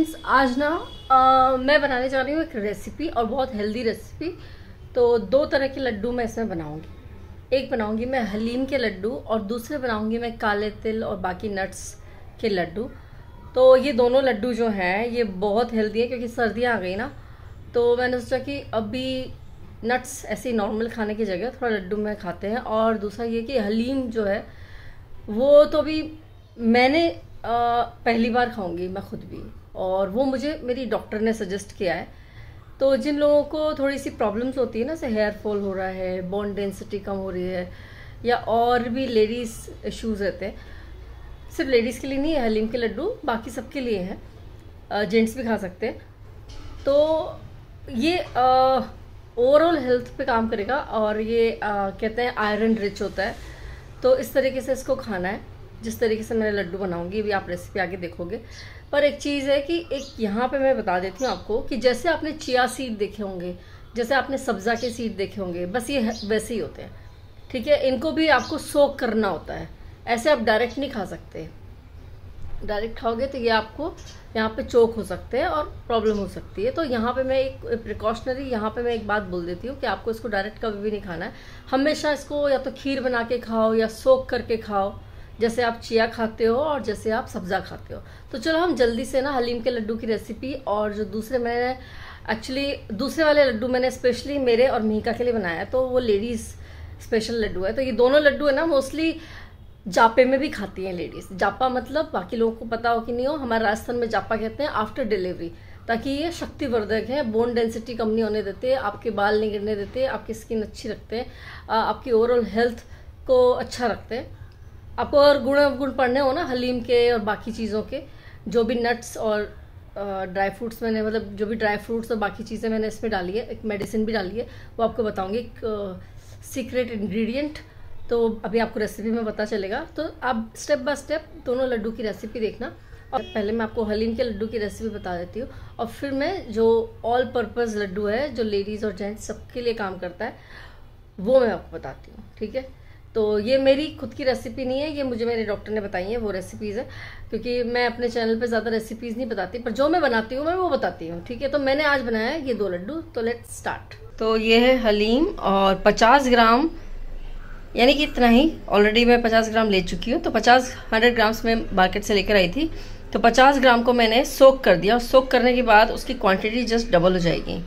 Friends, आज ना मैं बनाने जा रही हूँ एक रेसिपी और बहुत हेल्दी रेसिपी। तो दो तरह के लड्डू मैं इसमें बनाऊंगी। एक बनाऊंगी मैं हलीम के लड्डू और दूसरे बनाऊंगी मैं काले तिल और बाकी नट्स के लड्डू। तो ये दोनों लड्डू जो हैं ये बहुत हेल्दी है क्योंकि सर्दियाँ आ गई ना, तो मैंने सोचा कि अभी नट्स ऐसे ही नॉर्मल खाने की जगह थोड़ा लड्डू में खाते हैं। और दूसरा ये कि हलीम जो है वो तो अभी मैंने पहली बार खाऊंगी मैं खुद भी, और वो मुझे मेरी डॉक्टर ने सजेस्ट किया है। तो जिन लोगों को थोड़ी सी प्रॉब्लम्स होती है ना, जैसे हेयर फॉल हो रहा है, बोन डेंसिटी कम हो रही है, या और भी लेडीज़ इश्यूज़ रहते हैं, सिर्फ लेडीज़ के लिए नहीं है हलीम के लड्डू, बाकी सबके लिए हैं, जेंट्स भी खा सकते हैं। तो ये ओवरऑल हेल्थ पे काम करेगा और ये कहते हैं आयरन रिच होता है। तो इस तरीके से इसको खाना है जिस तरीके से मैंने लड्डू बनाऊंगी। अभी आप रेसिपी आगे देखोगे। पर एक चीज़ है कि एक यहाँ पे मैं बता देती हूँ आपको कि जैसे आपने चिया सीड देखे होंगे, जैसे आपने सब्ज़ा के सीड देखे होंगे, बस ये वैसे ही होते हैं, ठीक है। इनको भी आपको सोक करना होता है, ऐसे आप डायरेक्ट नहीं खा सकते। डायरेक्ट खाओगे तो ये आपको यहाँ पे चोक हो सकते हैं और प्रॉब्लम हो सकती है। तो यहाँ पे मैं एक प्रिकॉशनरी यहाँ पे मैं एक बात बोल देती हूँ कि आपको इसको डायरेक्ट कभी भी नहीं खाना है। हमेशा इसको या तो खीर बना के खाओ या सोक करके खाओ, जैसे आप चिया खाते हो और जैसे आप सब्ज़ा खाते हो। तो चलो हम जल्दी से ना हलीम के लड्डू की रेसिपी, और जो दूसरे मैंने एक्चुअली दूसरे वाले लड्डू मैंने स्पेशली मेरे और मिहिका के लिए बनाया है, तो वो लेडीज़ स्पेशल लड्डू है। तो ये दोनों लड्डू है ना मोस्टली जापे में भी खाती हैं लेडीज़। जापा मतलब बाकी लोगों को पता हो कि नहीं हो, हमारे राजस्थान में जापा कहते हैं आफ्टर डिलीवरी, ताकि ये शक्तिवर्धक है, बोन डेंसिटी कम नहीं होने देते, आपके बाल नहीं गिरने देते, आपकी स्किन अच्छी रखते हैं, आपकी ओवरऑल हेल्थ को अच्छा रखते हैं। आपको अगर गुण पढ़ने हो ना हलीम के और बाकी चीज़ों के, जो भी नट्स और ड्राई फ्रूट्स मैंने, मतलब जो भी ड्राई फ्रूट्स और बाकी चीज़ें मैंने इसमें डाली है, एक मेडिसिन भी डाली है, वो आपको बताऊंगी, एक सीक्रेट इंग्रेडिएंट। तो अभी आपको रेसिपी में पता चलेगा। तो आप स्टेप बाय स्टेप दोनों लड्डू की रेसिपी देखना। और पहले मैं आपको हलीम के लड्डू की रेसिपी बता देती हूँ, और फिर मैं जो ऑल पर्पज़ लड्डू है जो लेडीज़ और जेंट्स सबके लिए काम करता है वो मैं आपको बताती हूँ, ठीक है। तो ये मेरी खुद की रेसिपी नहीं है, ये मुझे मेरे डॉक्टर ने बताई है वो रेसिपीज़ है, क्योंकि मैं अपने चैनल पे ज़्यादा रेसिपीज़ नहीं बताती, पर जो मैं बनाती हूँ मैं वो बताती हूँ, ठीक है। तो मैंने आज बनाया है ये दो लड्डू। तो लेट्स स्टार्ट। तो ये है हलीम और 50 ग्राम, यानी कि इतना ही ऑलरेडी मैं 50 ग्राम ले चुकी हूँ। तो 100 ग्राम्स मैं मार्केट से लेकर आई थी। तो 50 ग्राम को मैंने सोक कर दिया, और सोक करने के बाद उसकी क्वांटिटी जस्ट डबल हो जाएगी।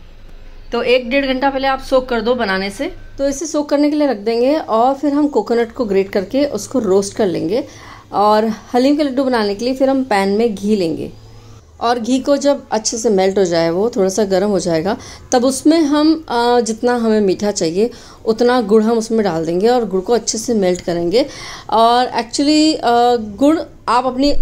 तो 1-1.5 घंटा पहले आप सोक कर दो बनाने से। तो इसे सोक करने के लिए रख देंगे, और फिर हम कोकोनट को ग्रेट करके उसको रोस्ट कर लेंगे। और हलीम के लड्डू बनाने के लिए फिर हम पैन में घी लेंगे, और घी को जब अच्छे से मेल्ट हो जाए, वो थोड़ा सा गर्म हो जाएगा, तब उसमें हम जितना हमें मीठा चाहिए उतना गुड़ हम उसमें डाल देंगे, और गुड़ को अच्छे से मेल्ट करेंगे। और एक्चुअली गुड़ आप अपनी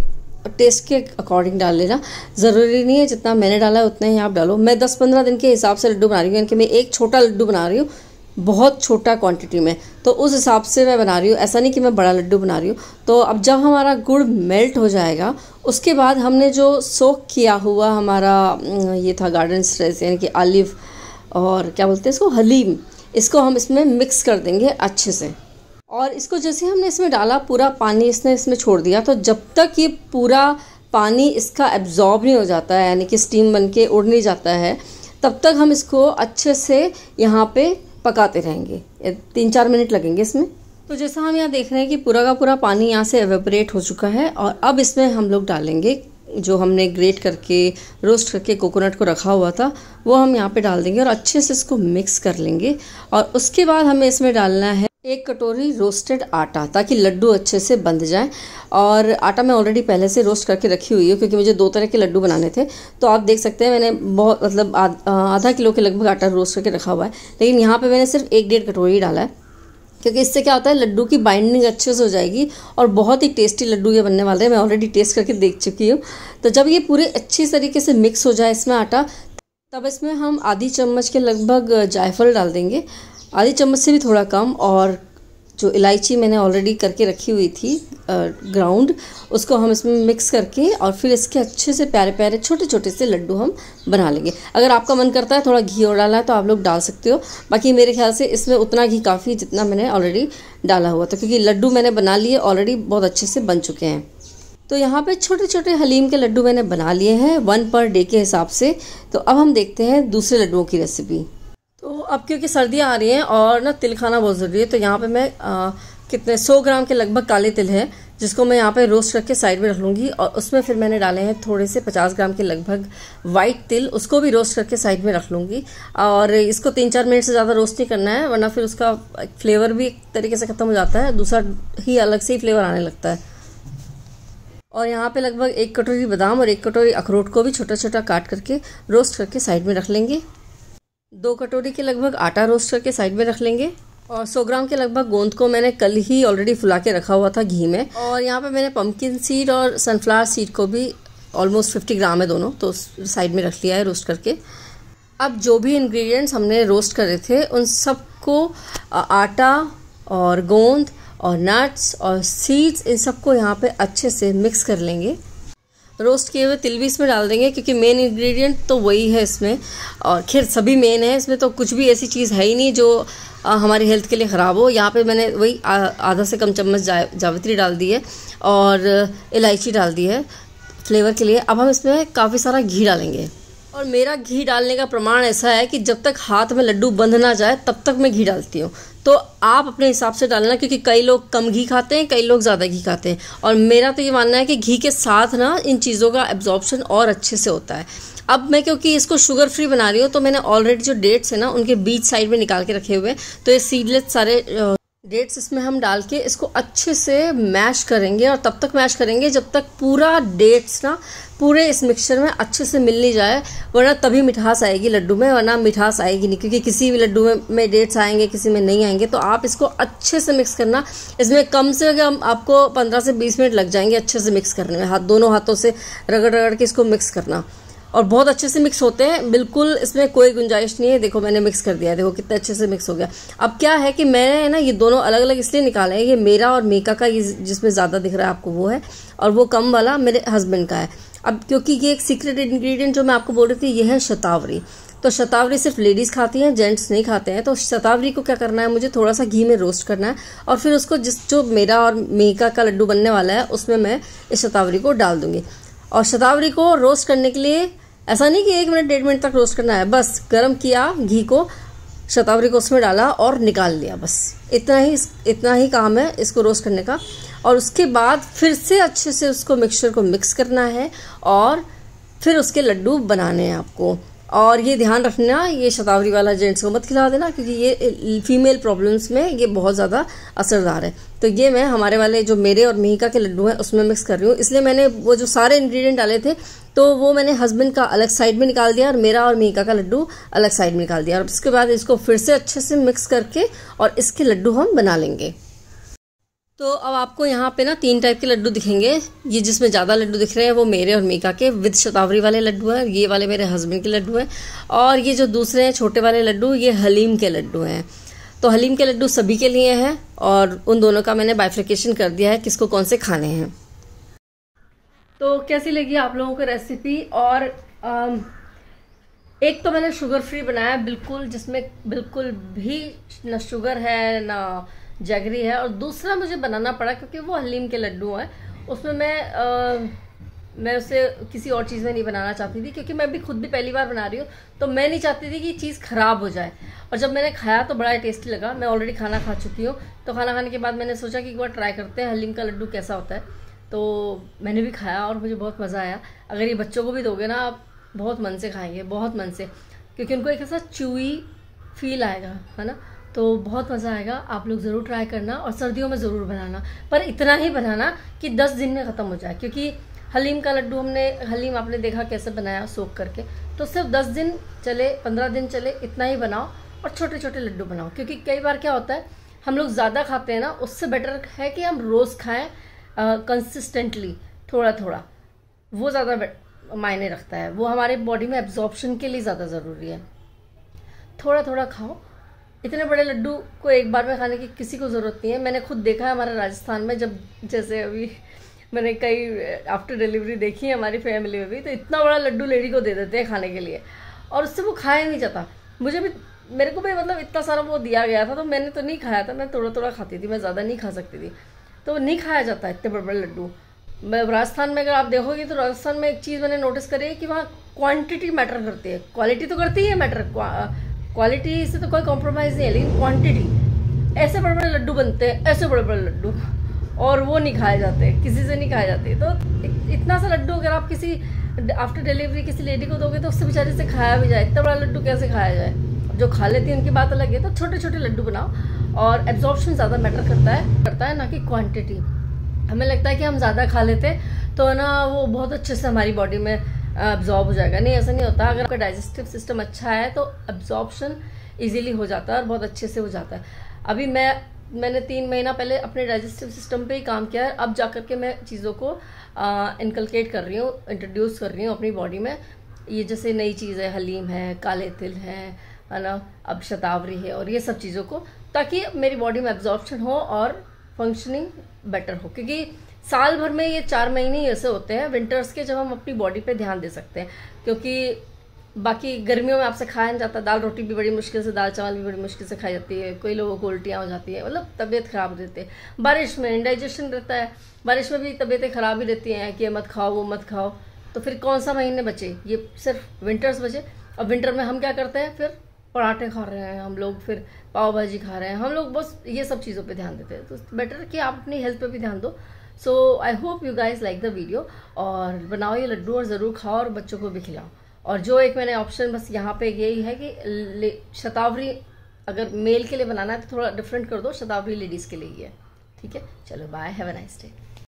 टेस्ट के अकॉर्डिंग डाल लेना, ज़रूरी नहीं है जितना मैंने डाला है उतना ही आप डालो। मैं 10-15 दिन के हिसाब से लड्डू बना रही हूँ, यानी कि मैं एक छोटा लड्डू बना रही हूँ, बहुत छोटा क्वांटिटी में, तो उस हिसाब से मैं बना रही हूँ, ऐसा नहीं कि मैं बड़ा लड्डू बना रही हूँ। तो अब जब हमारा गुड़ मेल्ट हो जाएगा, उसके बाद हमने जो सोक किया हुआ हमारा ये था गार्डन स्ट्रेस, यानी कि ऑलिव और क्या बोलते हैं इसको, हलीम, इसको हम इसमें मिक्स कर देंगे अच्छे से। और इसको जैसे हमने इसमें डाला, पूरा पानी इसने इसमें छोड़ दिया, तो जब तक ये पूरा पानी इसका एब्जॉर्ब नहीं हो जाता है, यानी कि स्टीम बन के उड़ नहीं जाता है, तब तक हम इसको अच्छे से यहाँ पे पकाते रहेंगे। 3-4 मिनट लगेंगे इसमें। तो जैसा हम यहाँ देख रहे हैं कि पूरा का पूरा पानी यहाँ से एवेपोरेट हो चुका है, और अब इसमें हम लोग डालेंगे जो हमने ग्रेट करके रोस्ट करके कोकोनट को रखा हुआ था, वो हम यहाँ पे डाल देंगे और अच्छे से इसको मिक्स कर लेंगे। और उसके बाद हमें इसमें डालना है 1 कटोरी रोस्टेड आटा, ताकि लड्डू अच्छे से बंध जाए। और आटा मैं ऑलरेडी पहले से रोस्ट करके रखी हुई है, क्योंकि मुझे 2 तरह के लड्डू बनाने थे। तो आप देख सकते हैं मैंने बहुत, मतलब आधा किलो के लगभग आटा रोस्ट करके रखा हुआ है, लेकिन यहाँ पे मैंने सिर्फ 1-1.5 कटोरी डाला है, क्योंकि इससे क्या होता है लड्डू की बाइंडिंग अच्छे से हो जाएगी, और बहुत ही टेस्टी लड्डू ये बनने वाले हैं। मैं ऑलरेडी टेस्ट करके देख चुकी हूँ। तो जब ये पूरे अच्छी तरीके से मिक्स हो जाए इसमें आटा, तब इसमें हम आधी चम्मच के लगभग जायफल डाल देंगे, आधी चम्मच से भी थोड़ा कम। और जो इलायची मैंने ऑलरेडी करके रखी हुई थी ग्राउंड, उसको हम इसमें मिक्स करके, और फिर इसके अच्छे से प्यारे प्यारे छोटे छोटे से लड्डू हम बना लेंगे। अगर आपका मन करता है थोड़ा घी और डालना है तो आप लोग डाल सकते हो, बाकी मेरे ख्याल से इसमें उतना घी काफ़ी जितना मैंने ऑलरेडी डाला हुआ था, क्योंकि लड्डू मैंने बना लिए ऑलरेडी बहुत अच्छे से बन चुके हैं। तो यहाँ पे छोटे छोटे हलीम के लड्डू मैंने बना लिए हैं 1 पर डे के हिसाब से। तो अब हम देखते हैं दूसरे लड्डुओं की रेसिपी। तो अब क्योंकि सर्दियाँ आ रही हैं और ना तिल खाना बहुत ज़रूरी है, तो यहाँ पे मैं कितने 100 ग्राम के लगभग काले तिल है, जिसको मैं यहाँ पे रोस्ट करके साइड में रख लूँगी। और उसमें फिर मैंने डाले हैं थोड़े से 50 ग्राम के लगभग वाइट तिल, उसको भी रोस्ट करके साइड में रख लूँगी। और इसको 3-4 मिनट से ज़्यादा रोस्ट नहीं करना है, वरना फिर उसका फ्लेवर भी एक तरीके से ख़त्म हो जाता है, दूसरा ही अलग से ही फ्लेवर आने लगता है। और यहाँ पे लगभग 1 कटोरी बादाम और 1 कटोरी अखरोट को भी छोटा छोटा काट करके रोस्ट करके साइड में रख लेंगे। 2 कटोरी के लगभग आटा रोस्ट करके साइड में रख लेंगे। और 100 ग्राम के लगभग गोंद को मैंने कल ही ऑलरेडी फुला के रखा हुआ था घी में। और यहाँ पे मैंने पम्पकिन सीड और सनफ्लावर सीड को भी ऑलमोस्ट 50 ग्राम है दोनों, तो साइड में रख लिया है रोस्ट करके। अब जो भी इंग्रेडिएंट्स हमने रोस्ट करे थे उन सबको आटा और गोंद और नट्स और सीड्स, इन सबको यहाँ पे अच्छे से मिक्स कर लेंगे। रोस्ट किए हुए तिल भी इसमें डाल देंगे, क्योंकि मेन इंग्रेडिएंट तो वही है इसमें। और खैर सभी मेन है इसमें, तो कुछ भी ऐसी चीज़ है ही नहीं जो हमारी हेल्थ के लिए ख़राब हो। यहाँ पे मैंने वही आधा से कम चम्मच जावित्री डाल दी है और इलायची डाल दी है फ्लेवर के लिए। अब हम इसमें काफ़ी सारा घी डालेंगे। और मेरा घी डालने का प्रमाण ऐसा है कि जब तक हाथ में लड्डू बंध ना जाए तब तक मैं घी डालती हूँ। तो आप अपने हिसाब से डालना, क्योंकि कई लोग कम घी खाते हैं, कई लोग ज़्यादा घी खाते हैं। और मेरा तो ये मानना है कि घी के साथ ना इन चीज़ों का एब्जॉर्प्शन और अच्छे से होता है। अब मैं क्योंकि इसको शुगर फ्री बना रही हूँ, तो मैंने ऑलरेडी जो डेट्स है ना उनके बीच साइड में निकाल के रखे हुए हैं। तो ये सीडलेस सारे डेट्स इसमें हम डाल के इसको अच्छे से मैश करेंगे। और तब तक मैश करेंगे जब तक पूरा डेट्स ना पूरे इस मिक्सचर में अच्छे से मिल नहीं जाए, वरना तभी मिठास आएगी लड्डू में, वरना मिठास आएगी नहीं। क्योंकि किसी भी लड्डू में डेट्स आएंगे, किसी में नहीं आएंगे। तो आप इसको अच्छे से मिक्स करना। इसमें कम से कम आपको 15 से 20 मिनट लग जाएंगे अच्छे से मिक्स करने में। दोनों हाथों से रगड़ रगड़ के इसको मिक्स करना, और बहुत अच्छे से मिक्स होते हैं, बिल्कुल इसमें कोई गुंजाइश नहीं है। देखो मैंने मिक्स कर दिया है, देखो कितने अच्छे से मिक्स हो गया। अब क्या है कि मैंने ना ये दोनों अलग अलग इसलिए निकाले हैं, ये मेरा और मीका का, ये जिसमें ज़्यादा दिख रहा है आपको वो है, और वो कम वाला मेरे हस्बैंड का है। अब क्योंकि ये एक सीक्रेट इंग्रेडिएंट जो मैं आपको बोल रही थी, ये है शतावरी। तो शतावरी सिर्फ लेडीज़ खाती हैं, जेंट्स नहीं खाते हैं। तो शतावरी को क्या करना है, मुझे थोड़ा सा घी में रोस्ट करना है, और फिर उसको जो मेरा और मीका का लड्डू बनने वाला है उसमें मैं इस शतावरी को डाल दूंगी। और शतावरी को रोस्ट करने के लिए ऐसा नहीं कि 1 मिनट 1.5 मिनट तक रोस्ट करना है, बस गर्म किया घी को, शतावरी को उसमें डाला और निकाल लिया, बस इतना ही काम है इसको रोस्ट करने का। और उसके बाद फिर से अच्छे से उसको मिक्सचर को मिक्स करना है और फिर उसके लड्डू बनाने हैं आपको। और ये ध्यान रखना, ये शतावरी वाला जेंट्स को मत खिला देना, क्योंकि ये फीमेल प्रॉब्लम्स में ये बहुत ज़्यादा असरदार है। तो ये मैं हमारे वाले जो मेरे और मीका के लड्डू हैं उसमें मिक्स कर रही हूँ। इसलिए मैंने वो जो सारे इंग्रेडिएंट डाले थे तो वो मैंने हस्बैंड का अलग साइड में निकाल दिया और मेरा और मीका का लड्डू अलग साइड में निकाल दिया। और उसके बाद इसको फिर से अच्छे से मिक्स करके और इसके लड्डू हम बना लेंगे। तो अब आपको यहाँ पे ना 3 टाइप के लड्डू दिखेंगे। ये जिसमें ज़्यादा लड्डू दिख रहे हैं वो मेरे और मीका के विद शतावरी वाले लड्डू हैं, ये वाले मेरे हस्बैंड के लड्डू हैं। और ये जो दूसरे हैं छोटे वाले लड्डू, ये हलीम के लड्डू हैं। तो हलीम के लड्डू सभी के लिए हैं और उन दोनों का मैंने बाइफिकेशन कर दिया है किसको कौन से खाने हैं। तो कैसी लगी आप लोगों को रेसिपी। और एक तो मैंने शुगर फ्री बनाया बिल्कुल, जिसमें बिल्कुल भी न शुगर है ना जैगरी है। और दूसरा मुझे बनाना पड़ा क्योंकि वो हलीम के लड्डू हैं, उसमें मैं उसे किसी और चीज़ में नहीं बनाना चाहती थी, क्योंकि मैं भी खुद भी पहली बार बना रही हूँ, तो मैं नहीं चाहती थी कि चीज़ ख़राब हो जाए। और जब मैंने खाया तो बड़ा टेस्टी लगा। मैं ऑलरेडी खाना खा चुकी हूँ, तो खाना खाने के बाद मैंने सोचा कि एक बार ट्राई करते हैं हलीम का लड्डू कैसा होता है। तो मैंने भी खाया और मुझे बहुत मज़ा आया। अगर ये बच्चों को भी दोगे ना, आप बहुत मन से खाएंगे, बहुत मन से, क्योंकि उनको एक ऐसा च्यूई फील आएगा, है ना। तो बहुत मज़ा आएगा। आप लोग ज़रूर ट्राई करना और सर्दियों में ज़रूर बनाना, पर इतना ही बनाना कि 10 दिन में ख़त्म हो जाए। क्योंकि हलीम का लड्डू हलीम आपने देखा कैसे बनाया सोख करके, तो सिर्फ 10 दिन चले, 15 दिन चले, इतना ही बनाओ और छोटे छोटे लड्डू बनाओ। क्योंकि कई बार क्या होता है, हम लोग ज़्यादा खाते हैं ना, उससे बेटर है कि हम रोज़ खाएँ कंसिस्टेंटली, थोड़ा थोड़ा, वो ज़्यादा मायने रखता है। वो हमारे बॉडी में एब्जॉर्प्शन के लिए ज़्यादा ज़रूरी है। थोड़ा थोड़ा खाओ। इतने बड़े लड्डू को एक बार में खाने की किसी को ज़रूरत नहीं है। मैंने खुद देखा है हमारे राजस्थान में, जब जैसे अभी मैंने कई आफ्टर डिलीवरी देखी है हमारी फैमिली में भी, तो इतना बड़ा लड्डू लेडी को दे देते हैं खाने के लिए और उससे वो खाया नहीं जाता। मेरे को भी मतलब इतना सारा वो दिया गया था, तो मैंने तो नहीं खाया था, मैं थोड़ा थोड़ा खाती थी, मैं ज़्यादा नहीं खा सकती थी, तो नहीं खाया जाता इतने बड़े बड़े लड्डू। मैं राजस्थान में अगर आप देखोगे तो राजस्थान में एक चीज़ मैंने नोटिस करी है कि वहाँ क्वांटिटी मैटर करती है, क्वालिटी तो करती है मैटर, क्वालिटी से तो कोई कॉम्प्रोमाइज़ नहीं है, लेकिन क्वांटिटी। ऐसे बड़े बड़े लड्डू बनते हैं, ऐसे बड़े बड़े लड्डू, और वो नहीं खाए जाते, किसी से नहीं खाए जाते। तो इतना सा लड्डू अगर आप किसी आफ्टर डिलीवरी किसी लेडी को दोगे तो उससे बेचारे से खाया भी जाए, इतना बड़ा लड्डू कैसे खाया जाए। जो खा लेती है उनकी बात अलग है। तो छोटे छोटे लड्डू बनाओ, और एब्जॉर्प्शन ज़्यादा मैटर करता है ना कि क्वांटिटी। हमें लगता है कि हम ज़्यादा खा लेते तो ना वो बहुत अच्छे से हमारी बॉडी में एब्जॉर्ब हो जाएगा, नहीं ऐसा नहीं होता। अगर आपका डाइजेस्टिव सिस्टम अच्छा है तो एब्जॉर्प्शन इजीली हो जाता है और बहुत अच्छे से हो जाता है। अभी मैंने 3 महीना पहले अपने डाइजेस्टिव सिस्टम पे ही काम किया है, अब जाकर के मैं चीज़ों को इनकलकेट कर रही हूँ, इंट्रोड्यूस कर रही हूँ अपनी बॉडी में। ये जैसे नई चीज़ है, हलीम है, काले तिल है ना, अब शतावरी है, और ये सब चीज़ों को, ताकि मेरी बॉडी में एब्जॉर्प्शन हो और फंक्शनिंग बेटर हो। क्योंकि साल भर में ये 4 महीने ही ऐसे होते हैं विंटर्स के, जब हम अपनी बॉडी पे ध्यान दे सकते हैं। क्योंकि बाकी गर्मियों में आपसे खाया नहीं जाता, दाल रोटी भी बड़ी मुश्किल से, दाल चावल भी बड़ी मुश्किल से खाई जाती है, कोई लोगों को उल्टियाँ हो जाती है, मतलब तबीयत खराब हो जाती है। बारिश में इंडाइजेशन रहता है, बारिश में भी तबीयतें खराब ही रहती हैं कि मत खाओ वो मत खाओ। तो फिर कौन सा महीने बचे, ये सिर्फ विंटर्स बचे। अब विंटर में हम क्या करते हैं, फिर पराठे खा रहे हैं हम लोग, फिर पाव भाजी खा रहे हैं हम लोग, बस ये सब चीज़ों पे ध्यान देते हैं। तो बेटर कि आप अपनी हेल्थ पे भी ध्यान दो। So I hope you guys like the video, और बनाओ ये लड्डू और ज़रूर खाओ और बच्चों को भी खिलाओ। और जो एक मैंने ऑप्शन बस यहाँ पे यही है कि शतावरी अगर मेल के लिए बनाना है तो थोड़ा डिफरेंट कर दो, शतावरी लेडीज़ के लिए ही है। ठीक है, चलो bye, have a nice day.